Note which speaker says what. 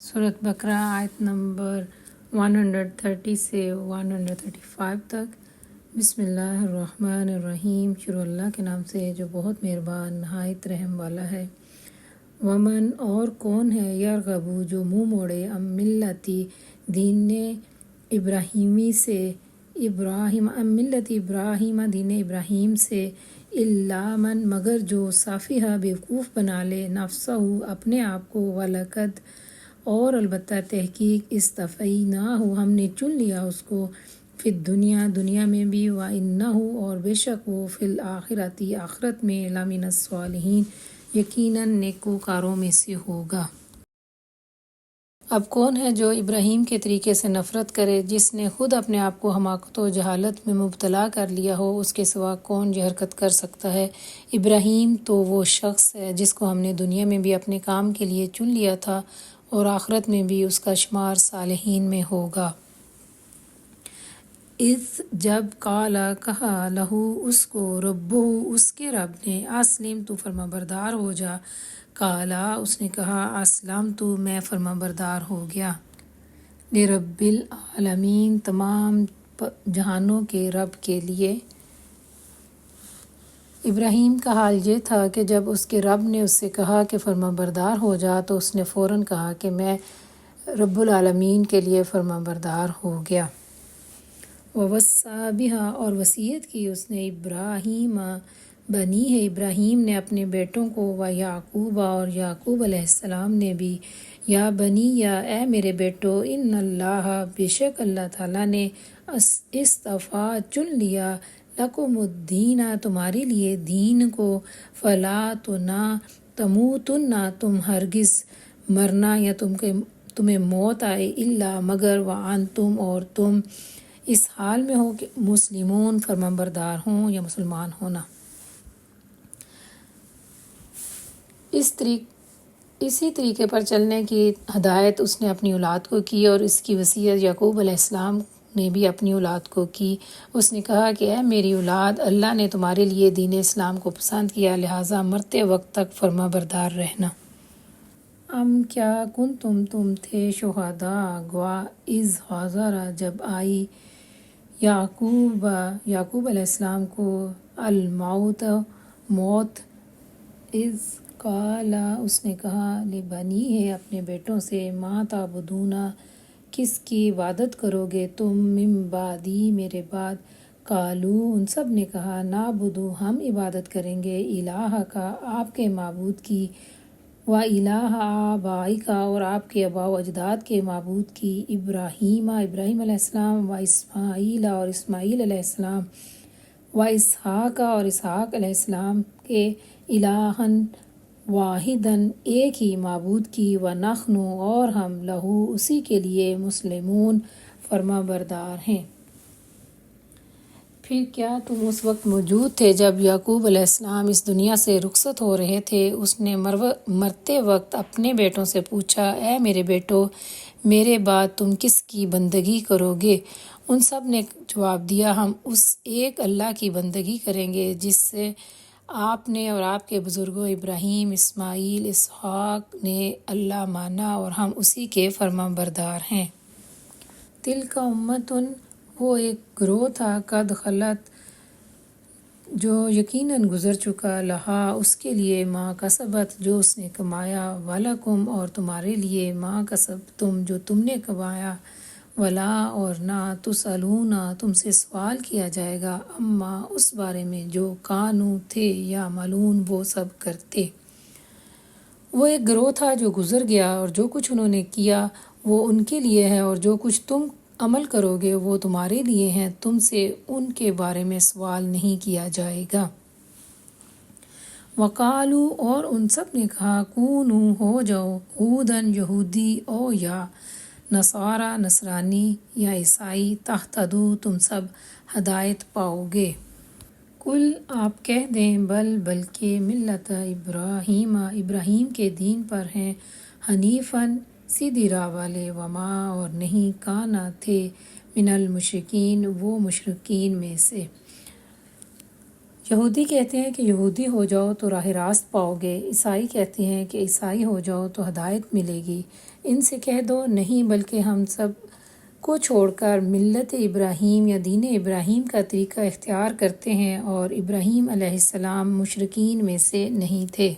Speaker 1: سورۃ بقرہ آیت نمبر 130 سے 135 تک۔ بسم اللہ الرحمن الرحیم، شروع اللہ کے نام سے جو بہت مہربان نہایت رحم والا ہے۔ ومن اور کون ہے یرغبو جو منہ موڑے ام ملتی دین ابراہیمی سے ام ملت ابراہیم دین ابراہیم سے الا من مگر جو صافیہ بیوقوف بنا لے نفسہ اپنے آپ کو ولقد اور البتہ تحقیق اصطفیناہ ہم نے چن لیا اس کو فی الدنیا دنیا میں بھی وانہ اور بے شک وہ فی الآخرۃ آخرت میں لمن الصالحین یقیناً نیکوکاروں میں سے ہوگا۔ اب کون ہے جو ابراہیم کے طریقے سے نفرت کرے جس نے خود اپنے آپ کو حماقت و جہالت میں مبتلا کر لیا ہو، اس کے سوا کون یہ حرکت کر سکتا ہے؟ ابراہیم تو وہ شخص ہے جس کو ہم نے دنیا میں بھی اپنے کام کے لیے چن لیا تھا اور آخرت میں بھی اس کا شمار صالحین میں ہوگا۔ اذ جب قالا کہا لہو اس کو ربہ اس کے رب نے اسلم تو فرما بردار ہو جا، قالا اس نے کہا اسلم تو میں فرما بردار ہو گیا، لرب العالمین تمام جہانوں کے رب کے لیے۔ ابراہیم کا حال یہ تھا کہ جب اس کے رب نے اس سے کہا کہ فرما بردار ہو جا تو اس نے فوراً کہا کہ میں رب العالمین کے لیے فرما بردار ہو گیا۔ ووصی بہا اور وصیت کی اس نے ابراہیم بنی ہے ابراہیم نے اپنے بیٹوں کو ویعقوب اور یعقوب علیہ السلام نے بھی، یا بنی یا اے میرے بیٹو ان اللہ بے شک اللہ تعالیٰ نے اصطفیٰ چن لیا لکم الدین تمہارے لیے دین کو، فلا تو نہ تموتن تم ہرگز مرنا یا تمہیں موت آئے الا مگر وانتم اور تم اس حال میں ہو کہ مسلمون فرمان بردار ہوں یا مسلمان ہونا۔ اسی طریقے پر چلنے کی ہدایت اس نے اپنی اولاد کو کی اور اس کی وصیت یعقوب علیہ السلام نے بھی اپنی اولاد کو کی۔ اس نے کہا کہ اے میری اولاد، اللہ نے تمہارے لیے دین اسلام کو پسند کیا، لہٰذا مرتے وقت تک فرما بردار رہنا۔ ام کیا تم تھے شہداء گواہ اذ حضر جب آئی یعقوب علیہ السلام کو الموت موت، اذ قال اس نے کہا لبنیہ اپنے بیٹوں سے ما تعبدون کس کی عبادت کرو گے تم من بعدی میرے بعد، قالوا ان سب نے کہا نعبد ہم عبادت کریں گے الہ کا آپ کے معبود کی، و الہ آبائک اور آپ کے آباء و اجداد کے معبود کی، ابراہیم علیہ السلام و اسماعیل اور اسماعیل علیہ السلام و اسحاق اور اسحاق علیہ السلام کے، الہًا واحداً ایک ہی معبود کی، ونحن اور ہم لہو اسی کے لیے مسلمون فرما بردار ہیں۔ پھر کیا تم اس وقت موجود تھے جب یعقوب علیہ السلام اس دنیا سے رخصت ہو رہے تھے؟ اس نے مرتے وقت اپنے بیٹوں سے پوچھا اے میرے بیٹو، میرے بعد تم کس کی بندگی کرو گے؟ ان سب نے جواب دیا ہم اس ایک اللہ کی بندگی کریں گے جس سے آپ نے اور آپ کے بزرگوں ابراہیم اسماعیل اسحاق نے اللہ مانا اور ہم اسی کے فرما بردار ہیں۔ تلک امتن وہ ایک گروہ تھا، قد خلت جو یقیناً گزر چکا، لہا اس کے لیے ما کسبت جو اس نے کمایا، ولکم اور تمہارے لیے ما کسبتم جو تم نے کمایا، ولا اور نہ تسألون تم سے سوال کیا جائے گا اما اس بارے میں جو کانوا تھے یعملون وہ سب کرتے۔ وہ ایک گروہ تھا جو گزر گیا اور جو کچھ انہوں نے کیا وہ ان کے لیے ہے اور جو کچھ تم عمل کرو گے وہ تمہارے لیے ہیں، تم سے ان کے بارے میں سوال نہیں کیا جائے گا۔ وقالوا اور ان سب نے کہا کونوا ہو جاؤ ہوداً یہودی او یا نصارا نصرانی یا عیسائی، تہتدوا تم سب ہدایت پاؤ گے۔ قل آپ کہہ دیں بلکہ ملت ابراہیم کے دین پر ہیں، حنیفاً سیدھی راہ والے، وما اور نہیں کانا تھے من المشرکین وہ مشرکین میں سے۔ یہودی کہتے ہیں کہ یہودی ہو جاؤ تو راہ راست پاؤ گے، عیسائی کہتے ہیں کہ عیسائی ہو جاؤ تو ہدایت ملے گی۔ ان سے کہہ دو نہیں، بلکہ ہم سب کو چھوڑ کر ملت ابراہیم یا دین ابراہیم کا طریقہ اختیار کرتے ہیں، اور ابراہیم علیہ السلام مشرکین میں سے نہیں تھے۔